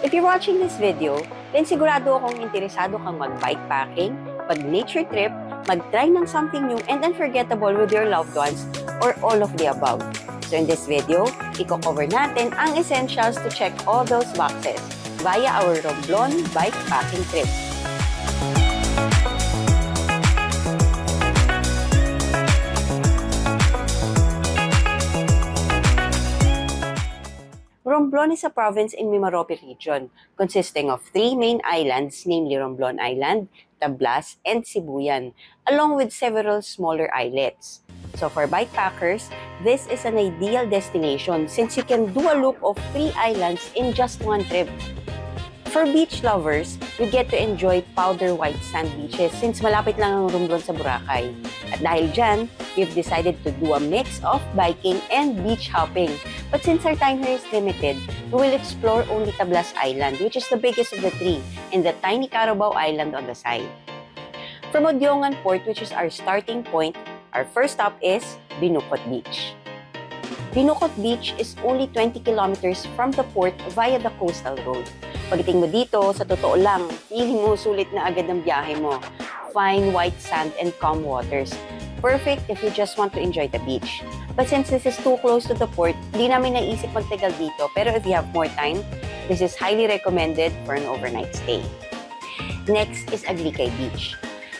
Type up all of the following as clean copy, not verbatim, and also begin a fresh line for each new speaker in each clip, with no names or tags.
If you're watching this video, then sigurado akong interesado kang mag-bikepacking, mag-nature trip, mag-try ng something new and unforgettable with your loved ones, or all of the above. So in this video, i-cover natin ang essentials to check all those boxes via our Romblon bikepacking trip. Romblon is a province in Mimaropa region, consisting of three main islands, namely Romblon Island, Tablas, and Sibuyan, along with several smaller islets. So for bikepackers, this is an ideal destination since you can do a loop of 3 islands in just one trip. For beach lovers, you get to enjoy powder white sand beaches since malapit lang ang Romblon sa Boracay. At dahil dyan, we've decided to do a mix of biking and beach hopping. But since our time here is limited, we will explore only Tablas Island, which is the biggest of the 3, and the tiny Carabao Island on the side. From Odiongan Port, which is our starting point, our first stop is Binukot Beach. Binukot Beach is only 20 kilometers from the port via the coastal road. Pagdating mo dito, sa totoo lang, feeling mo sulit na agad ang biyahe mo. Fine white sand and calm waters. Perfect if you just want to enjoy the beach. But since this is too close to the port, di namin naisip magtagal dito. Pero if you have more time, this is highly recommended for an overnight stay. Next is Aglicay Beach.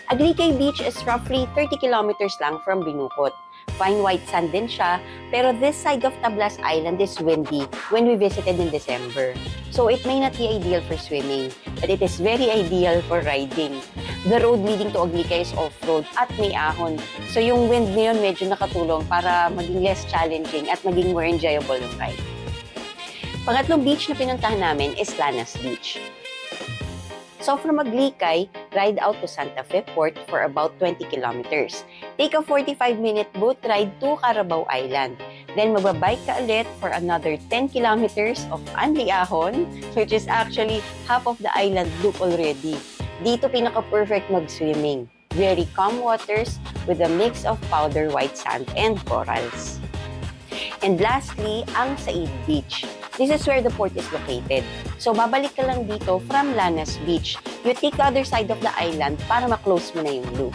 Aglicay Beach is roughly 30 kilometers lang from Binukot. Fine white sand din siya, pero this side of Tablas Island is windy when we visited in December. So it may not be ideal for swimming, but it is very ideal for riding. The road leading to Aglicay is off-road at may ahon. So yung wind ngayon medyo nakatulong para maging less challenging at maging more enjoyable yung ride. Pangatlong beach na pinuntahan namin is Lanas Beach. So from Aglicay, ride out to Santa Fe Port for about 20 kilometers. Take a 45-minute boat ride to Carabao Island. Then magbabike ka ulit for another 10 kilometers of Anliahon, which is actually half of the island loop already. Dito pinaka-perfect mag-swimming. Very calm waters with a mix of powder white sand and corals. And lastly, ang Said Beach. This is where the port is located. So, babalik ka lang dito from Lanas Beach. You take the other side of the island para ma-close mo na yung loop.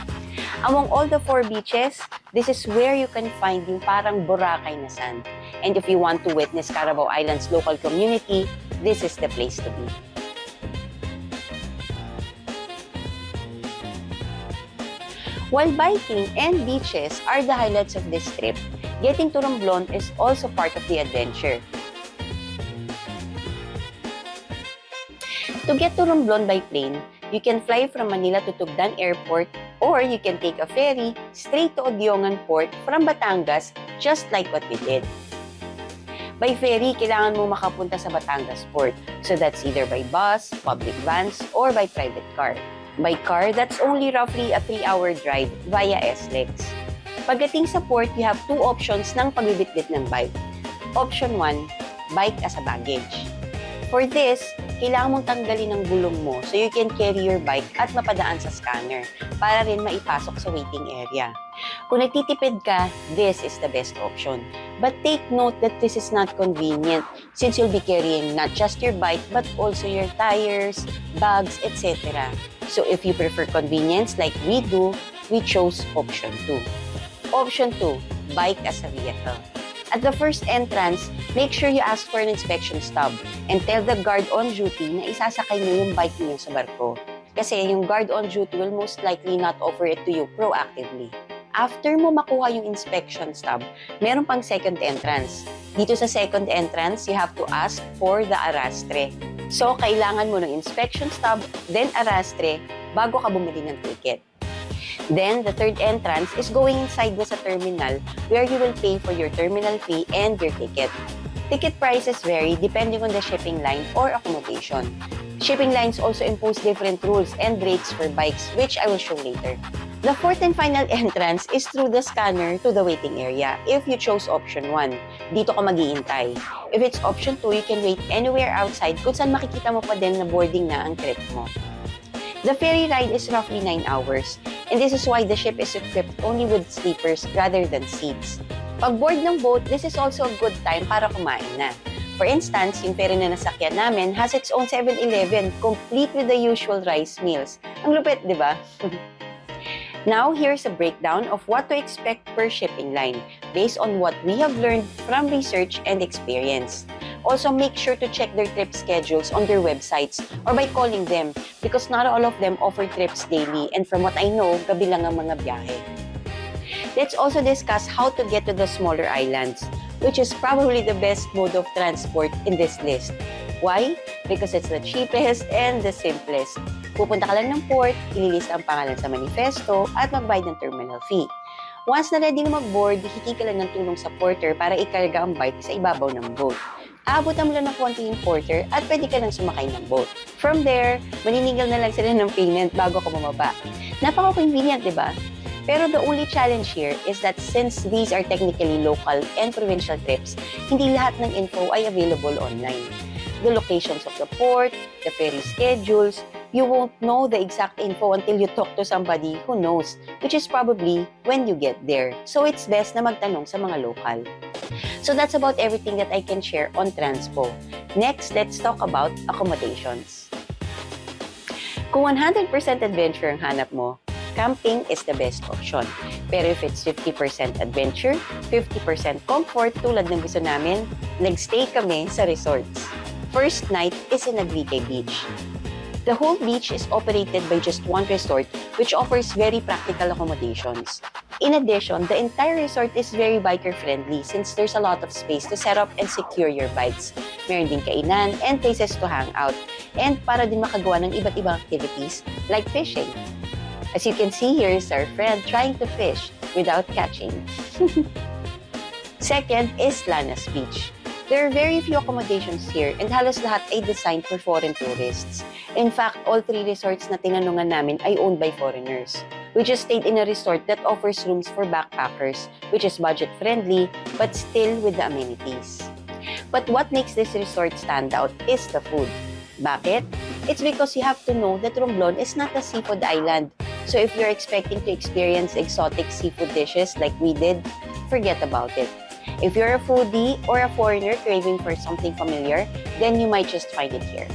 Among all the 4 beaches, this is where you can find yung parang Boracay na sand. And if you want to witness Carabao Island's local community, this is the place to be. While biking and beaches are the highlights of this trip, getting to Romblon is also part of the adventure. To get to Romblon by plane, you can fly from Manila to Tugdan Airport or you can take a ferry straight to Odiongan Port from Batangas just like what we did. By ferry, kailangan mo makapunta sa Batangas Port. So that's either by bus, public vans, or by private car. By car, that's only roughly a 3-hour drive via SLEX. Pagdating sa port, you have 2 options ng pagbibitbit ng bike. Option 1, bike as a baggage. For this, kailangan mong tanggalin ang gulong mo so you can carry your bike at mapadaan sa scanner para rin maipasok sa waiting area. Kung nagtitipid ka, this is the best option. But take note that this is not convenient since you'll be carrying not just your bike but also your tires, bags, etc. So if you prefer convenience like we do, we chose option 2. Option 2, bike as a vehicle. At the first entrance, make sure you ask for an inspection stub and tell the guard on duty na isasakay niyo yung bike niyo sa barko. Kasi yung guard on duty will most likely not offer it to you proactively. After mo makuha yung inspection stub, meron pang second entrance. Dito sa second entrance, you have to ask for the arrastre. So, kailangan mo ng inspection stub, then arrastre, bago ka bumili ng ticket. Then, the third entrance is going inside sa terminal where you will pay for your terminal fee and your ticket. Ticket prices vary depending on the shipping line or accommodation. Shipping lines also impose different rules and rates for bikes, which I will show later. The fourth and final entrance is through the scanner to the waiting area if you chose option 1. Dito ka mag-iintay. If it's option 2, you can wait anywhere outside kung saan makikita mo pa din na boarding na ang trip mo. The ferry ride is roughly 9 hours, and this is why the ship is equipped only with sleepers rather than seats. Pag board ng boat, this is also a good time para kumain na. For instance, yung ferry na nasakyan namin has its own 7-Eleven, complete with the usual rice meals. Ang lupit, di ba? Now, here's a breakdown of what to expect per shipping line based on what we have learned from research and experience. Also, make sure to check their trip schedules on their websites or by calling them because not all of them offer trips daily and from what I know, gabi lang ang mga biyahe. Let's also discuss how to get to the smaller islands, which is probably the best mode of transport in this list. Why? Because it's the cheapest and the simplest. Pupunta ka lang ng port, ililista ang pangalan sa manifesto, at magbayad ng terminal fee. Once na ready na mag-board, hihingi ka lang ng tulong sa porter para ikarga ang bike sa ibabaw ng boat. Aabutan mo lang ng konti yung porter at pwede ka nang sumakay ng boat. From there, maniningil na lang sila ng payment bago ka bumaba. Napaka-convenient, di ba? Pero the only challenge here is that since these are technically local and provincial trips, hindi lahat ng info ay available online. The locations of the port, the ferry schedules, you won't know the exact info until you talk to somebody who knows, which is probably when you get there. So it's best na magtanong sa mga local. So that's about everything that I can share on Transpo. Next, let's talk about accommodations. Kung 100% adventure ang hanap mo, camping is the best option. Pero if it's 50% adventure, 50% comfort tulad ng gusto namin, nagstay kami sa resorts. First night is in Aguite Beach. The whole beach is operated by just one resort which offers very practical accommodations. In addition, the entire resort is very biker-friendly since there's a lot of space to set up and secure your bikes. Meron din kainan and places to hang out. And para din makagawa ng iba't ibang activities like fishing. As you can see here is our friend trying to fish without catching. Second is Lanas Beach. There are very few accommodations here and halos lahat ay designed for foreign tourists. In fact, all 3 resorts na tinanungan namin ay owned by foreigners. We just stayed in a resort that offers rooms for backpackers, which is budget-friendly but still with the amenities. But what makes this resort stand out is the food. Bakit? It's because you have to know that Romblon is not a seafood island. So if you're expecting to experience exotic seafood dishes like we did, forget about it. If you're a foodie or a foreigner craving for something familiar, then you might just find it here.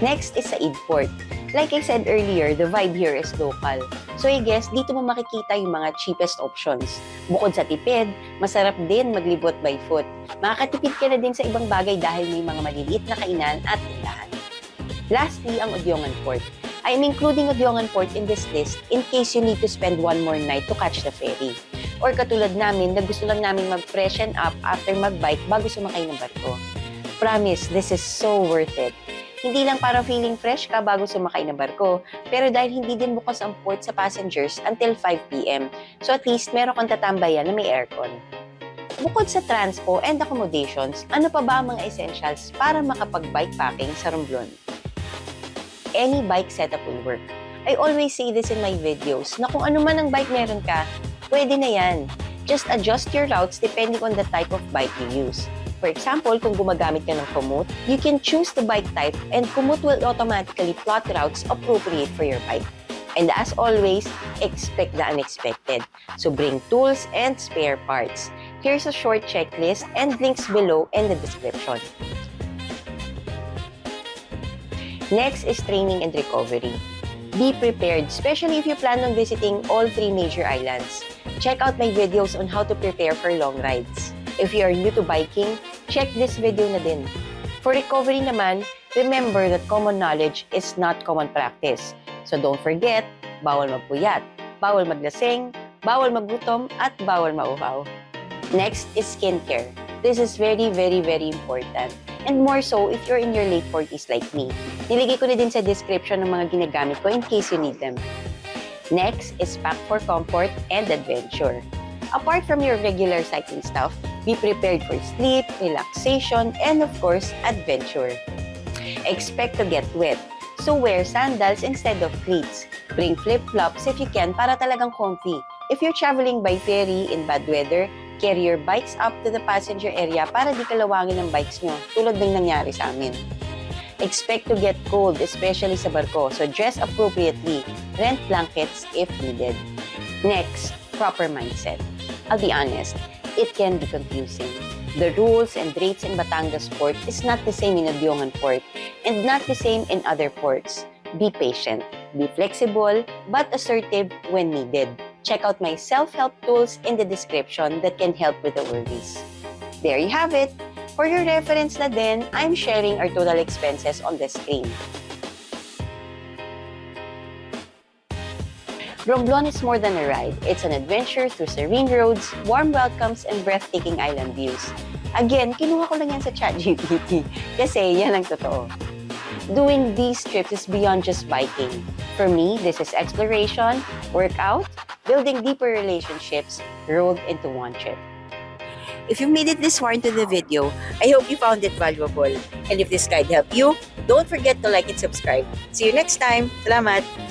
Next is Said Port. Like I said earlier, the vibe here is local. So I guess dito mo makikita yung mga cheapest options. Bukod sa tipid, masarap din maglibot by foot. Makakatipid ka na din sa ibang bagay dahil may mga maliliit na kainan at tindahan. Lastly, ang Odiongan Port. I am including Odiongan Port in this list in case you need to spend one more night to catch the ferry. Or katulad namin na gusto lang namin mag-freshen up after mag-bike bago sumakay ng barko. Promise, this is so worth it. Hindi lang para feeling fresh ka bago sumakay ng barko, pero dahil hindi din bukas ang port sa passengers until 5 p.m. So at least meron kang tatambayan na may aircon. Bukod sa transpo and accommodations, ano pa ba ang mga essentials para makapag-bikepacking sa Romblon? Any bike setup will work. I always say this in my videos na kung ano man ang bike meron ka, pwede na yan. Just adjust your routes depending on the type of bike you use. For example, kung gumagamit ka ng Komoot, you can choose the bike type and Komoot will automatically plot routes appropriate for your bike. And as always, expect the unexpected. So bring tools and spare parts. Here's a short checklist and links below in the description. Next is training and recovery. Be prepared, especially if you plan on visiting all 3 major islands. Check out my videos on how to prepare for long rides. If you are new to biking, check this video na din. For recovery naman, remember that common knowledge is not common practice. So don't forget, bawal magpuyat, bawal maglasing, bawal magutom, at bawal mauhaw. Next is skincare. This is very, very, very important. And more so if you're in your late 40s like me. Nilagay ko na din sa description ng mga ginagamit ko in case you need them. Next is pack for comfort and adventure. Apart from your regular cycling stuff, be prepared for sleep, relaxation, and of course, adventure. Expect to get wet, so wear sandals instead of cleats. Bring flip-flops if you can para talagang comfy. If you're traveling by ferry in bad weather, carry your bikes up to the passenger area para di kalawangin ang bikes nyo, tulad ng nangyari sa amin. Expect to get cold, especially sa barko, so dress appropriately. Rent blankets if needed. Next, proper mindset. I'll be honest, it can be confusing. The rules and rates in Batangas Port is not the same in Adiongan Port and not the same in other ports. Be patient, be flexible, but assertive when needed. Check out my self-help tools in the description that can help with the worries. There you have it. For your reference na din, I'm sharing our total expenses on the screen. Romblon is more than a ride. It's an adventure through serene roads, warm welcomes, and breathtaking island views. Again, kinuha ko lang yan sa ChatGPT kasi yan ang totoo. Doing these trips is beyond just biking. For me, this is exploration, workout, building deeper relationships rolled into one trip. If you made it this far into the video, I hope you found it valuable. And if this guide helped you, don't forget to like and subscribe. See you next time. Salamat!